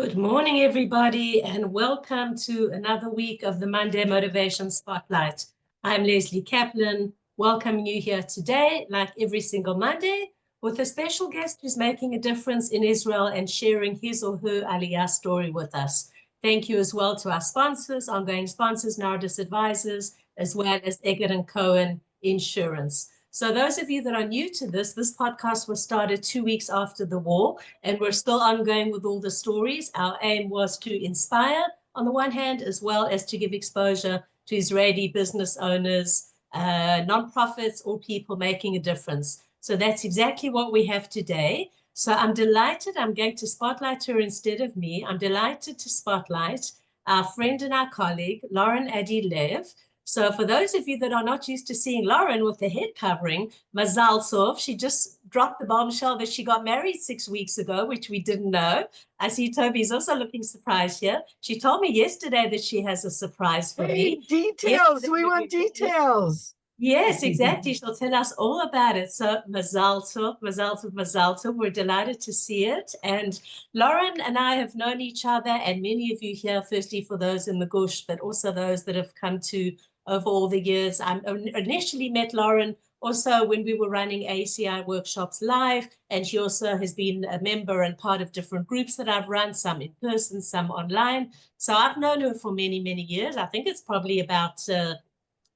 Good morning, everybody, and welcome to another week of the Monday Motivation Spotlight. I'm Lesley Kaplan, welcoming you here today, like every single Monday, with a special guest who's making a difference in Israel and sharing his or her Aliyah story with us. Thank you as well to our sponsors, ongoing sponsors, Nardis Advisors, as well as Eggert & Cohen Insurance. So those of you that are new to this podcast was started 2 weeks after the war, and we're still ongoing with all the stories. Our aim was to inspire on the one hand, as well as to give exposure to Israeli business owners, nonprofits, or people making a difference. So that's exactly what we have today. So I'm delighted. I'm going to spotlight her instead of me. I'm delighted to spotlight our friend and our colleague, Lauren Adilev. So for those of you that are not used to seeing Lauren with the head covering, Mazal Tov, she just dropped the bombshell that she got married 6 weeks ago, which we didn't know. I see Toby's also looking surprised here. She told me yesterday that she has a surprise for me. Details. We want details. Yes, exactly. She'll tell us all about it. So Mazal Tov, Mazal Tov, Mazal Tov. We're delighted to see it. And Lauren and I have known each other, and many of you here, firstly for those in the Gush, but also those that have come to over all the years. I initially met Lauren also when we were running ACI workshops live, and she also has been a member and part of different groups that I've run, some in person, some online. So I've known her for many, many years. I think it's probably about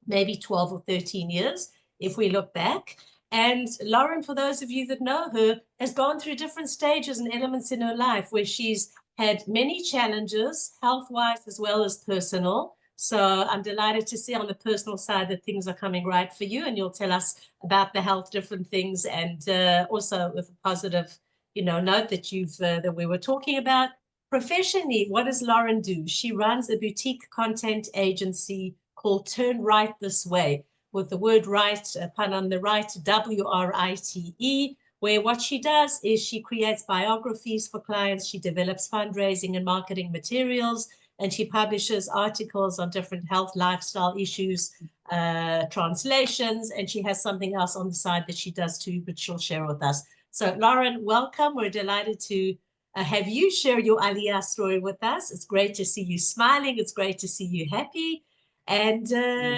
maybe 12 or 13 years if we look back. And Lauren, for those of you that know her, has gone through different stages and elements in her life where she's had many challenges, health-wise as well as personal. So I'm delighted to see on the personal side that things are coming right for you, and you'll tell us about the health, different things, and also with a positive, note that we were talking about. Professionally, what does Lauren do? She runs a boutique content agency called Turn Right This Way, with the word right, pun on the right, WRITE, where what she does is she creates biographies for clients, she develops fundraising and marketing materials, and she publishes articles on different health, lifestyle issues, translations, and she has something else on the side that she does too, but she'll share with us. So Lauren, welcome. We're delighted to have you share your Aliyah story with us. It's great to see you smiling. It's great to see you happy. And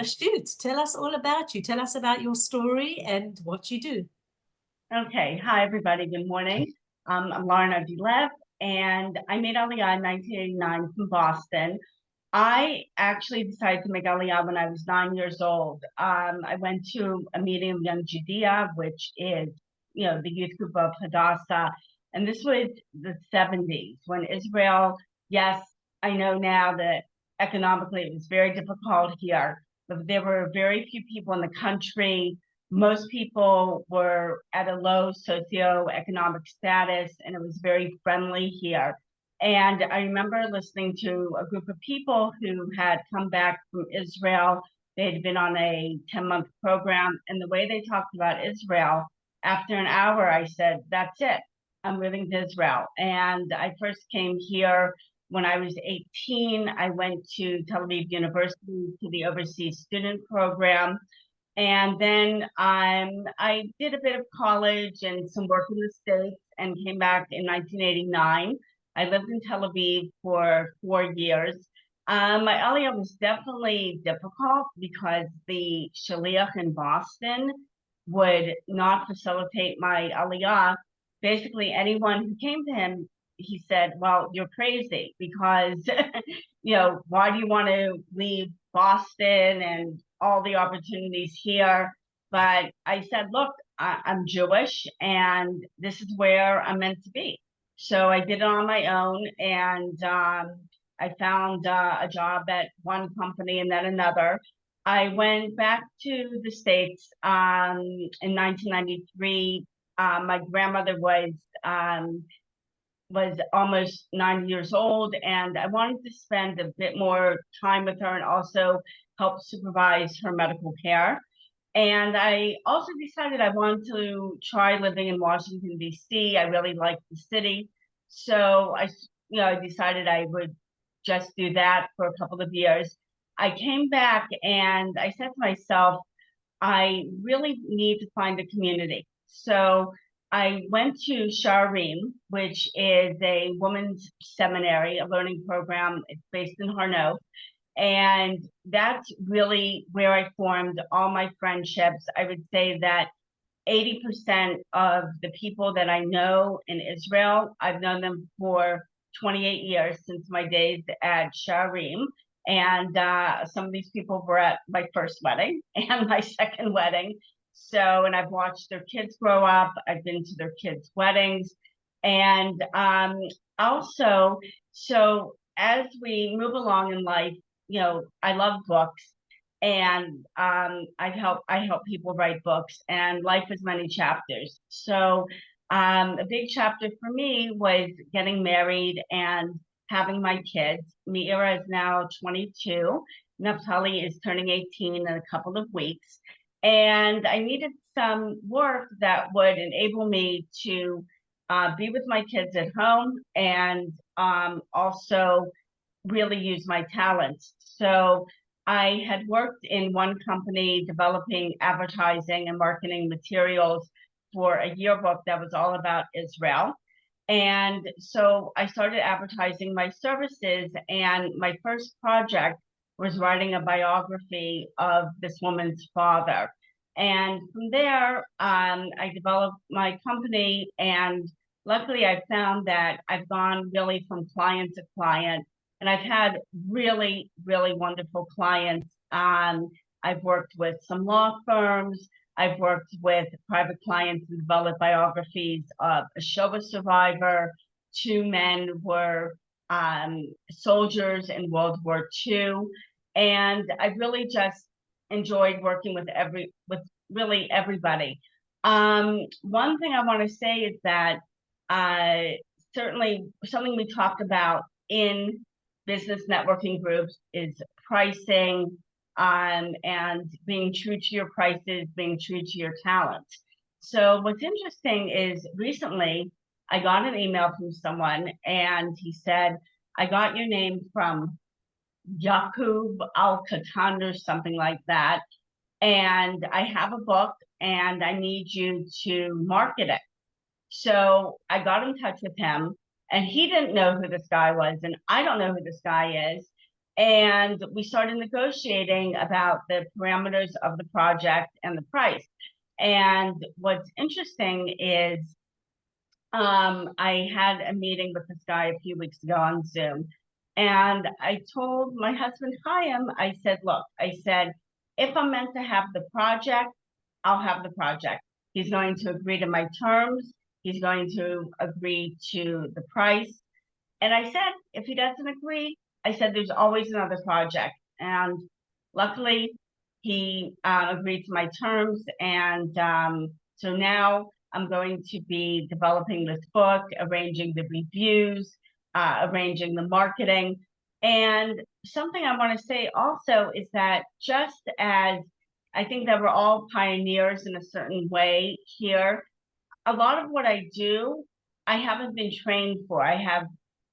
shoot, tell us all about you. Tell us about your story and what you do. Okay. Hi, everybody. Good morning. I'm Lauren Adilev, and I made Aliyah in 1989 from Boston. I actually decided to make Aliyah when I was 9 years old. I went to a meeting of Young Judea, which is, the youth group of Hadassah. And this was the 70s when Israel, yes, I know now that economically it was very difficult here, but there were very few people in the country. Most people were at a low socioeconomic status, and it was very friendly here. And I remember listening to a group of people who had come back from Israel. They had been on a 10-month program, and the way they talked about Israel, after an hour, I said, that's it. I'm moving to Israel. And I first came here when I was 18. I went to Tel Aviv University to the overseas student program. And then I did a bit of college and some work in the States and came back in 1989. I lived in Tel Aviv for 4 years. My Aliyah was definitely difficult because the shaliach in Boston would not facilitate my Aliyah. Basically, anyone who came to him, he said, well, you're crazy because, why do you want to leave Boston and all the opportunities here? But I said, look, I'm Jewish and this is where I'm meant to be. So I did it on my own, and I found a job at one company and then another. I went back to the States in 1993. My grandmother was almost 90 years old, and I wanted to spend a bit more time with her and also help supervise her medical care. And I also decided I wanted to try living in Washington, D.C. I really liked the city. So I decided I would just do that for a couple of years. I came back and I said to myself, I really need to find a community. So I went to Sharim, which is a women's seminary, a learning program. It's based in Harno. And that's really where I formed all my friendships. I would say that 80% of the people that I know in Israel, I've known them for 28 years since my days at Sharim. And some of these people were at my first wedding and my second wedding. So, and I've watched their kids grow up. I've been to their kids' weddings. And also, so as we move along in life, you know, I love books. And I help people write books, and life is many chapters. So a big chapter for me was getting married and having my kids. Meira is now 22. Naftali is turning 18 in a couple of weeks. And I needed some work that would enable me to be with my kids at home and also really use my talents. So I had worked in one company developing advertising and marketing materials for a yearbook that was all about Israel. And so I started advertising my services, and my first project was writing a biography of this woman's father. And from there, I developed my company, and luckily I found that I've gone really from client to client, and I've had really, really wonderful clients. I've worked with some law firms. I've worked with private clients and developed biographies of a Shoah survivor. Two men were soldiers in World War II. And I really just enjoyed working with really everybody. One thing I want to say is that certainly something we talked about in business networking groups is pricing, and being true to your prices, being true to your talents. So what's interesting is recently I got an email from someone, and he said, I got your name from Yaqub Al-Katan or something like that. And I have a book and I need you to market it. So I got in touch with him, and he didn't know who this guy was, and I don't know who this guy is. And we started negotiating about the parameters of the project and the price. And what's interesting is I had a meeting with this guy a few weeks ago on Zoom, and I told my husband Chaim, I said, look, I said, if I'm meant to have the project, I'll have the project. He's going to agree to my terms. He's going to agree to the price. And I said, if he doesn't agree, I said, there's always another project. And luckily, he agreed to my terms. And so now I'm going to be developing this book, arranging the reviews, arranging the marketing. And something I want to say also is that just as I think that we're all pioneers in a certain way here, a lot of what I do, I haven't been trained for. I have,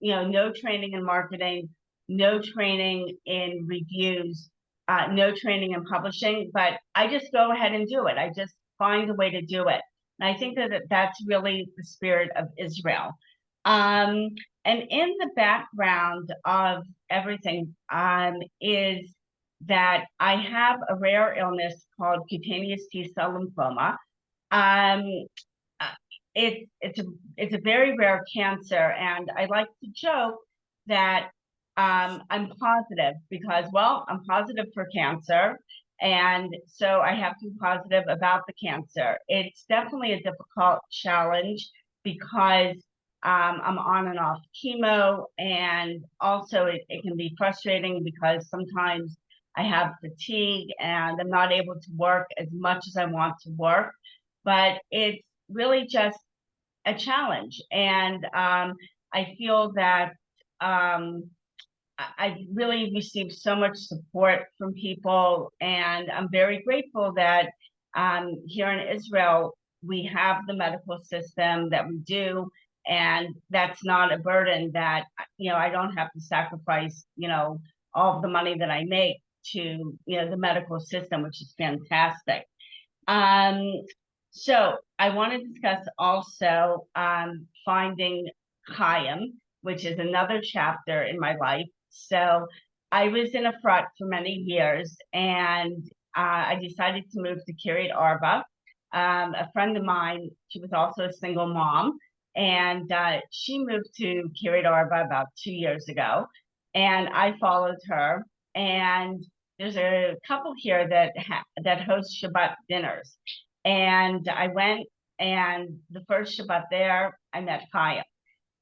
no training in marketing, no training in reviews, no training in publishing, but I just go ahead and do it. I just find a way to do it. And I think that that's really the spirit of Israel. And in the background of everything is that I have a rare illness called cutaneous T-cell lymphoma. It's a very rare cancer, and I like to joke that I'm positive because, well, I'm positive for cancer, and so I have to be positive about the cancer. It's definitely a difficult challenge because I'm on and off chemo, and also it can be frustrating because sometimes I have fatigue and I'm not able to work as much as I want to work, but it's really just a challenge. And I feel that I've really received so much support from people, and I'm very grateful that here in Israel, we have the medical system that we do, and that's not a burden that, I don't have to sacrifice, all of the money that I make to, the medical system, which is fantastic. So I want to discuss also finding Chaim, which is another chapter in my life. So I was in a front for many years, and I decided to move to Kiryat Arba. A friend of mine, she was also a single mom, and she moved to Kiryat Arba about 2 years ago, and I followed her. And there's a couple here that host Shabbat dinners, and I went. And the first Shabbat there, I met Chaim.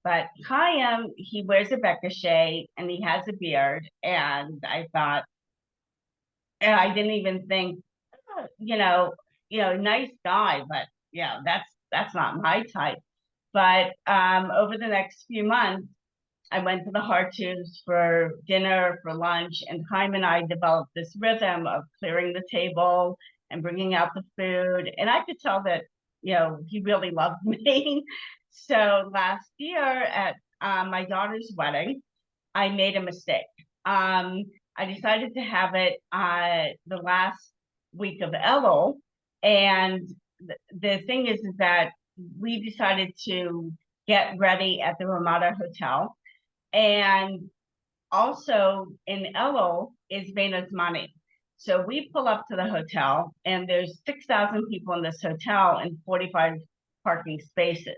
But Chaim, he wears a bekashe and he has a beard. And I thought, and I didn't even think, nice guy, but that's not my type. But over the next few months, I went to the Hartus for dinner, for lunch, and Chaim and I developed this rhythm of clearing the table and bringing out the food. And I could tell that, he really loved me. So last year at my daughter's wedding, I made a mistake. I decided to have it the last week of Elul. And the thing is that we decided to get ready at the Ramada Hotel. And also in Elul is Bena's money. So we pull up to the hotel and there's 6,000 people in this hotel and 45 parking spaces.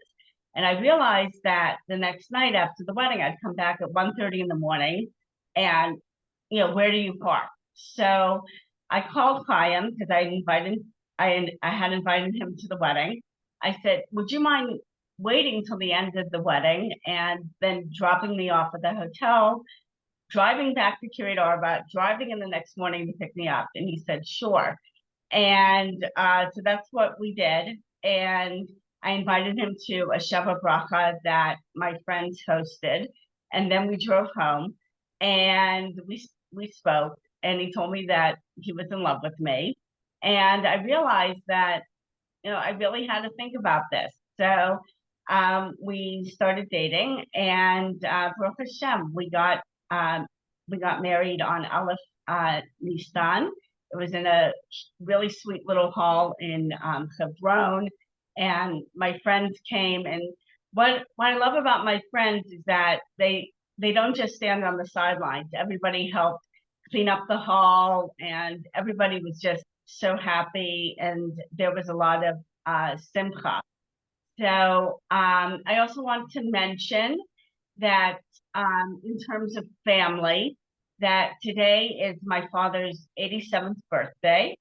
And I realized that the next night after the wedding, I'd come back at 1:30 in the morning and, where do you park? So I called Chaim because I had invited him to the wedding. I said, would you mind waiting till the end of the wedding and then dropping me off at the hotel, driving back to Kiryat Arba, driving in the next morning to pick me up? And he said, sure. And so that's what we did. And I invited him to a Sheva Bracha that my friends hosted. And then we drove home and we spoke, and he told me that he was in love with me. And I realized that, I really had to think about this. So we started dating, and Baruch Hashem, we got married on Aleph Nissan. It was in a really sweet little hall in Hebron, and my friends came. And what I love about my friends is that they don't just stand on the sidelines. Everybody helped clean up the hall, and everybody was just so happy, and there was a lot of simcha. So I also want to mention that in terms of family, that today is my father's 87th birthday.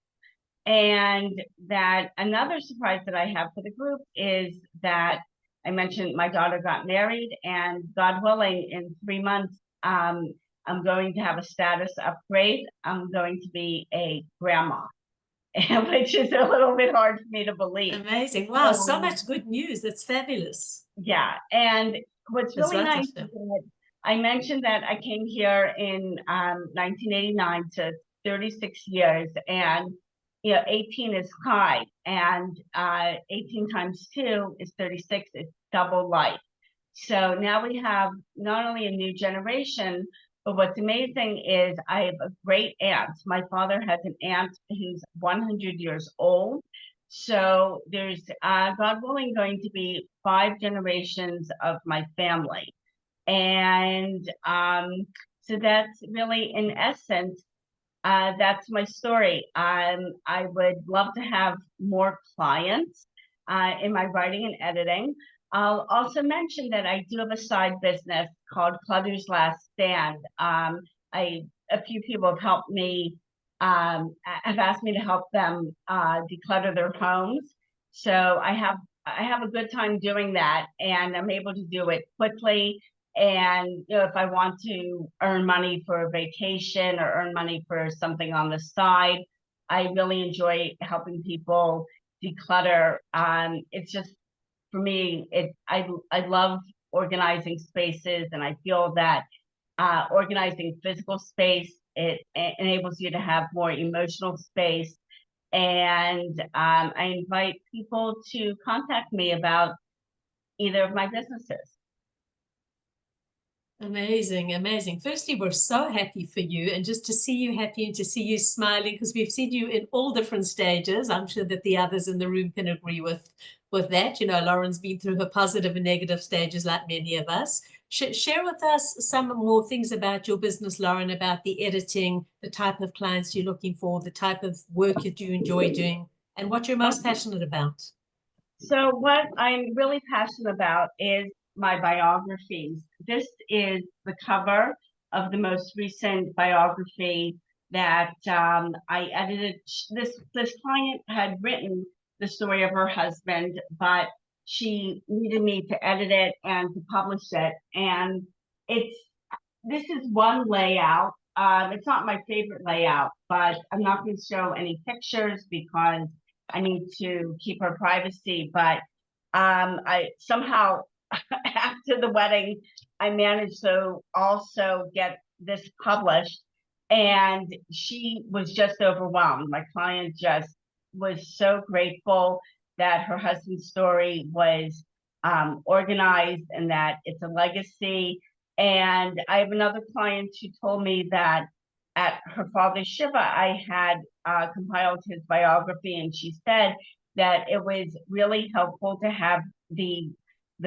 And that another surprise that I have for the group is that I mentioned my daughter got married, and God willing, in 3 months, I'm going to have a status upgrade. I'm going to be a grandma, which is a little bit hard for me to believe. Amazing. Wow, so much good news. That's fabulous. Yeah. And what's really nice is that I mentioned that I came here in 1989 to 36 years, and 18 is high, and 18 times 2 is 36. It's double life. So now we have not only a new generation, but what's amazing is I have a great aunt. My father has an aunt who's 100 years old. So there's, God willing, going to be 5 generations of my family. And so that's really, in essence, that's my story. I would love to have more clients in my writing and editing. I'll also mention that I do have a side business called Clutter's Last Stand. A few people have helped me, have asked me to help them declutter their homes. So I have a good time doing that, and I'm able to do it quickly. And if I want to earn money for a vacation or earn money for something on the side, I really enjoy helping people declutter. It's just, for me, I love organizing spaces, and I feel that organizing physical space, it enables you to have more emotional space. And I invite people to contact me about either of my businesses. Amazing, amazing. Firstly, we're so happy for you, and just to see you happy and to see you smiling, because we've seen you in all different stages. I'm sure that the others in the room can agree with that. You know, Lauren's been through her positive and negative stages like many of us. Share with us some more things about your business, Lauren, about the editing, the type of clients you're looking for, the type of work that you enjoy doing, and what you're most passionate about. So what I'm really passionate about is my biographies. This is the cover of the most recent biography that I edited. This client had written the story of her husband, but she needed me to edit it and to publish it. And this is one layout. It's not my favorite layout, but I'm not going to show any pictures because I need to keep her privacy. But I somehow after the wedding, I managed to also get this published, and she was just overwhelmed. My client just was so grateful that her husband's story was organized and that it's a legacy. And I have another client who told me that at her father's Shiva, I had compiled his biography, and she said that it was really helpful to have the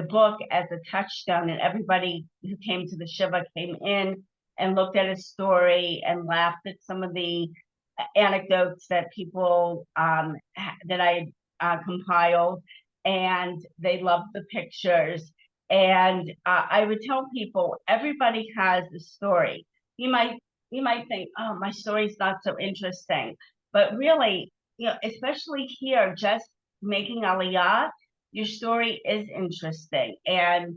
book as a touchstone, and everybody who came to the Shiva came in and looked at his story and laughed at some of the anecdotes that people that I compiled, and they loved the pictures. And I would tell people, everybody has a story. You might think, oh, my story's not so interesting, but really, you know, especially here, just making Aliyah, your story is interesting, and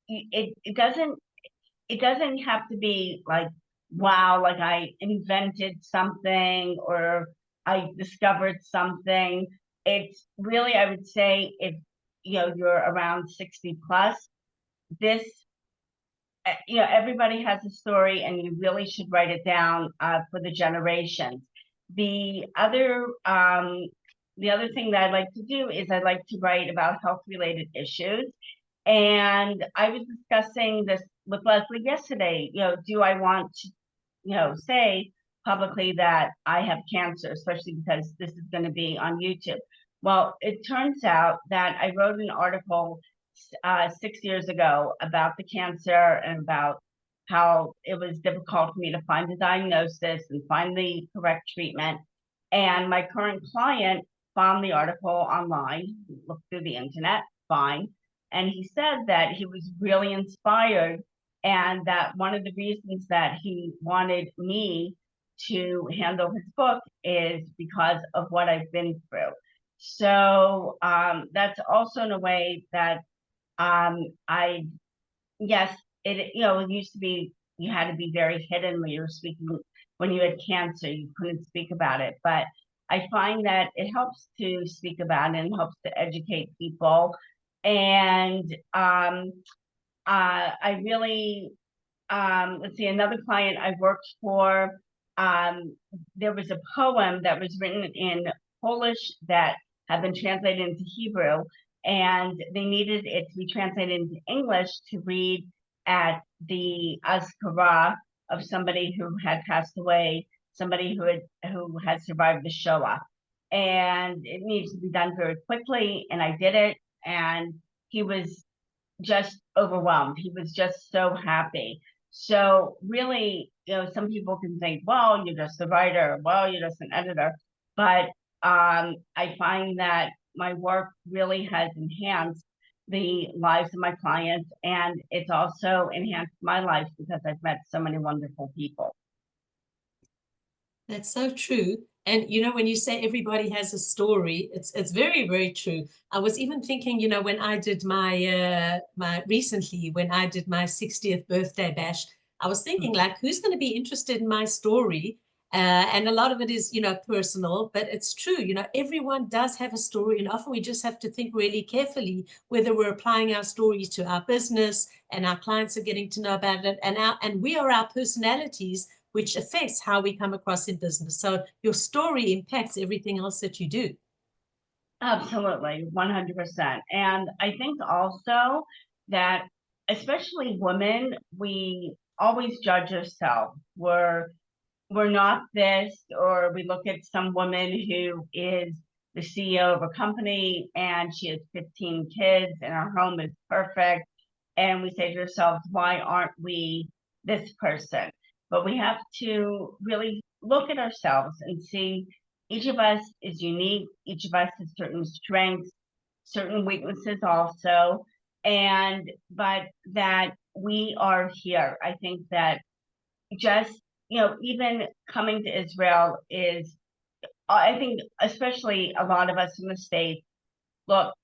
it doesn't have to be like, wow, like I invented something or I discovered something. It's really, I would say, if you're around 60 plus, this everybody has a story, and you really should write it down for the generations. The other thing that I like to do is I like to write about health related issues. And I was discussing this with Lesley yesterday. Do I want to say publicly that I have cancer, especially because this is going to be on YouTube? Well, it turns out that I wrote an article 6 years ago about the cancer and about how it was difficult for me to find the diagnosis and find the correct treatment. And my current client found the article online, looked through the internet, fine. And he said that he was really inspired, and that one of the reasons that he wanted me to handle his book is because of what I've been through. So that's also in a way that yes, it used to be you had to be very hidden when you were speaking. When you had cancer, you couldn't speak about it. But I find that it helps to speak about it and helps to educate people. And I really, let's see, another client I worked for, there was a poem that was written in Polish that had been translated into Hebrew, and they needed it to be translated into English to read at the Azkara of somebody who had passed away, somebody who had survived the Shoah. And it needs to be done very quickly, and I did it, and he was just overwhelmed. He was just so happy. So really, some people can think, well, you're just a writer, well, you're just an editor. But I find that my work really has enhanced the lives of my clients, and it's also enhanced my life because I've met so many wonderful people. That's so true. And when you say everybody has a story, it's very, very true. I was even thinking, when I did my recently, when I did my 60th birthday bash, I was thinking, like, who's going to be interested in my story? And a lot of it is, personal, but it's true. Everyone does have a story, and often we just have to think really carefully whether we're applying our stories to our business, and our clients are getting to know about it, and we are our personalities, which affects how we come across in business. So your story impacts everything else that you do. Absolutely, 100%. And I think also that especially women, we always judge ourselves. We're not this, or we look at some woman who is the CEO of a company and she has 15 kids and her home is perfect. And we say to ourselves, why aren't we this person? But we have to really look at ourselves and see each of us is unique. Each of us has certain strengths, certain weaknesses also. But that we are here. I think that just, even coming to Israel is, I think, especially a lot of us in the States, look,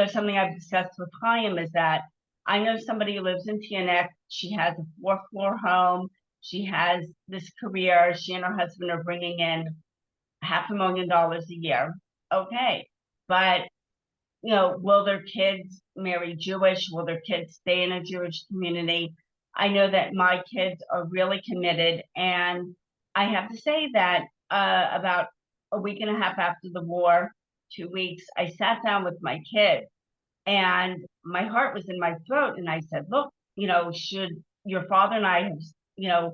something I've discussed with Chaim is that I know somebody who lives in TNX. She has a 4th-floor home. She has this career. She and her husband are bringing in $500,000 a year. Okay. But, will their kids marry Jewish? Will their kids stay in a Jewish community? I know that my kids are really committed. And I have to say that about a week and a half after the war, 2 weeks, I sat down with my kids and my heart was in my throat. And I said, look, should your father and I have,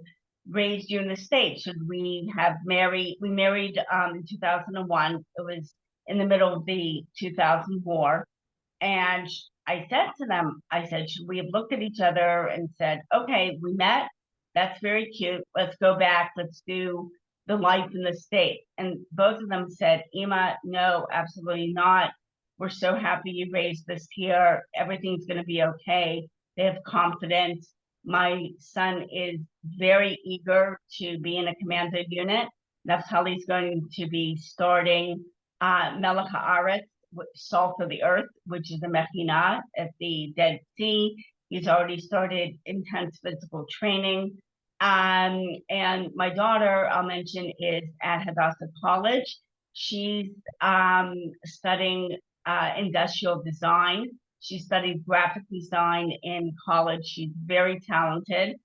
raised you in the States? Should we have married? We married in 2001. It was in the middle of the 2000 war. And I said to them, I said, should we have looked at each other and said, okay, we met. That's very cute. Let's go back. Let's do the life in the States. And both of them said, Ima, no, absolutely not. We're so happy you raised us here. Everything's going to be okay. They have confidence. My son is very eager to be in a commando unit. Naftali's going to be starting Melech HaAretz, Salt of the Earth, which is a mechinah at the Dead Sea. He's already started intense physical training. And my daughter, I'll mention, is at Hadassah College. She's studying industrial design. She studied graphic design in college. She's very talented.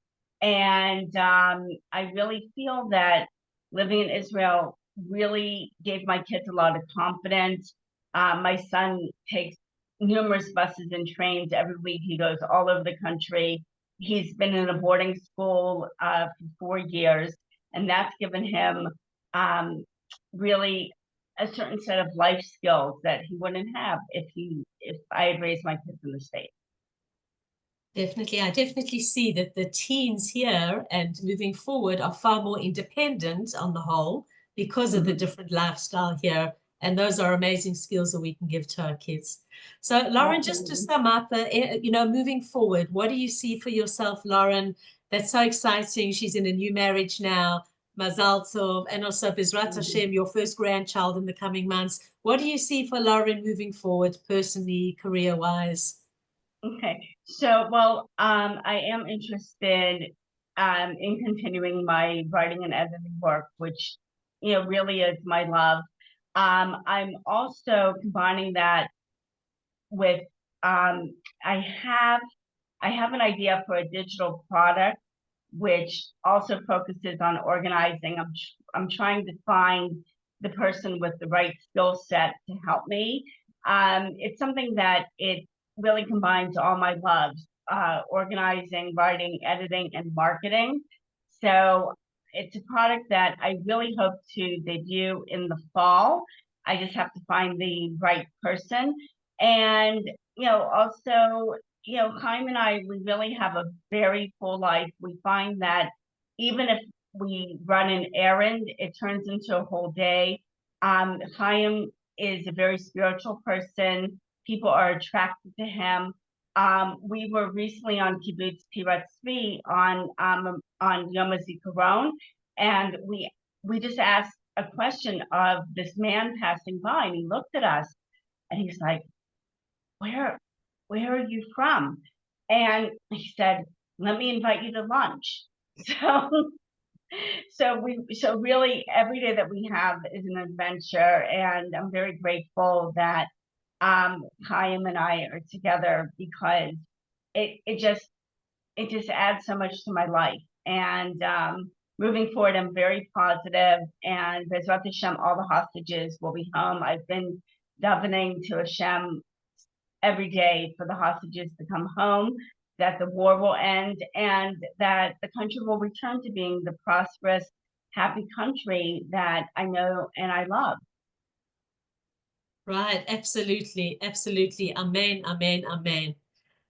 And I really feel that living in Israel really gave my kids a lot of confidence. My son takes numerous buses and trains every week. He goes all over the country. He's been in a boarding school for 4 years, and that's given him really a certain set of life skills that he wouldn't have if I had raised my kids in the States. Definitely. I definitely see that the teens here and moving forward are far more independent on the whole because of the different lifestyle here. And those are amazing skills that we can give to our kids. So, Lauren, just to sum up, moving forward, what do you see for yourself, Lauren? That's so exciting. She's in a new marriage now. Mazal Tov, and also Bezrat Hashem, your first grandchild in the coming months. What do you see for Lauren moving forward, personally, career-wise? Okay, so well, I am interested in continuing my writing and editing work, which really is my love. I'm also combining that with I have an idea for a digital product which also focuses on organizing. I'm trying to find the person with the right skill set to help me. It's something that it really combines all my loves, organizing, writing, editing, and marketing. So it's a product that I really hope to debut in the fall. I just have to find the right person. And, also, Chaim and I, we really have a very full life. We find that even if we run an errand, it turns into a whole day. Chaim is a very spiritual person. People are attracted to him. We were recently on Kibbutz Tirat Tzvi on Yom HaZikaron, and we just asked a question of this man passing by, and he looked at us, and he's like, where are you from? And he said, let me invite you to lunch. So really every day that we have is an adventure, and I'm very grateful that Chaim and I are together because it just adds so much to my life. And moving forward, I'm very positive, and Bezrat Hashem, all the hostages will be home. I've been davening to Hashem every day for the hostages to come home. that the war will end, and that the country will return to being the prosperous, happy country that I know and I love. Right, absolutely, absolutely. Amen, amen, amen.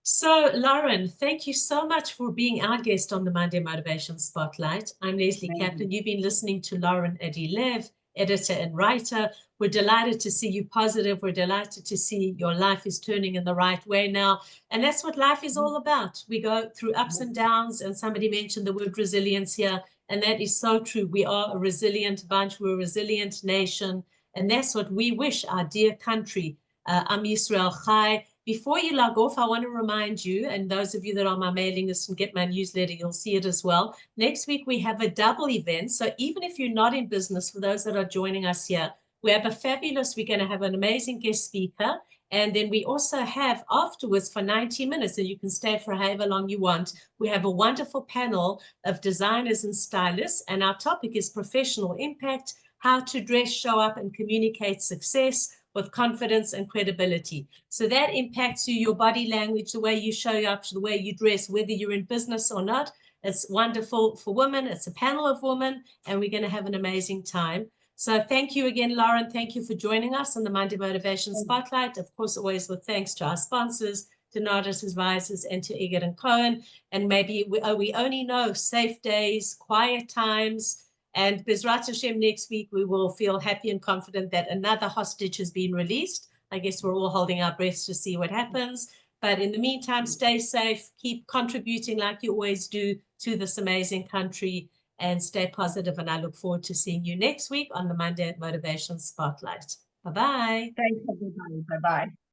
So, Lauren, thank you so much for being our guest on the Monday Motivation Spotlight. I'm Lesley Kaplan. You've been listening to Lauren Adilev, editor and writer. We're delighted to see you positive. We're delighted to see your life is turning in the right way now. And that's what life is all about. We go through ups and downs, and somebody mentioned the word resilience here, and that is so true. We are a resilient bunch. We're a resilient nation, and that's what we wish our dear country, Am Yisrael Chai. Before you log off, I want to remind you, and those of you that are on my mailing list and get my newsletter, you'll see it as well. Next week, we have a double event. So even if you're not in business, for those that are joining us here, we have we're going to have an amazing guest speaker. And then we also have afterwards for 90 minutes, and you can stay for however long you want. We have a wonderful panel of designers and stylists. And our topic is professional impact, how to dress, show up, and communicate success with confidence and credibility. So that impacts you, your body language, the way you show up, the way you dress, whether you're in business or not. It's wonderful for women. It's a panel of women, and we're going to have an amazing time. So thank you again, Lauren. Thank you for joining us on the Monday Motivation Spotlight. Of course, always with thanks to our sponsors, to Nardis Advisors, and to Eggert and Cohen. And maybe we only know safe days, quiet times, and Bezrat Hashem, next week, we will feel happy and confident that another hostage has been released. I guess we're all holding our breaths to see what happens. But in the meantime, stay safe, keep contributing like you always do to this amazing country, and stay positive. And I look forward to seeing you next week on the Monday Motivation Spotlight. Bye-bye. Thanks, everybody. Bye-bye.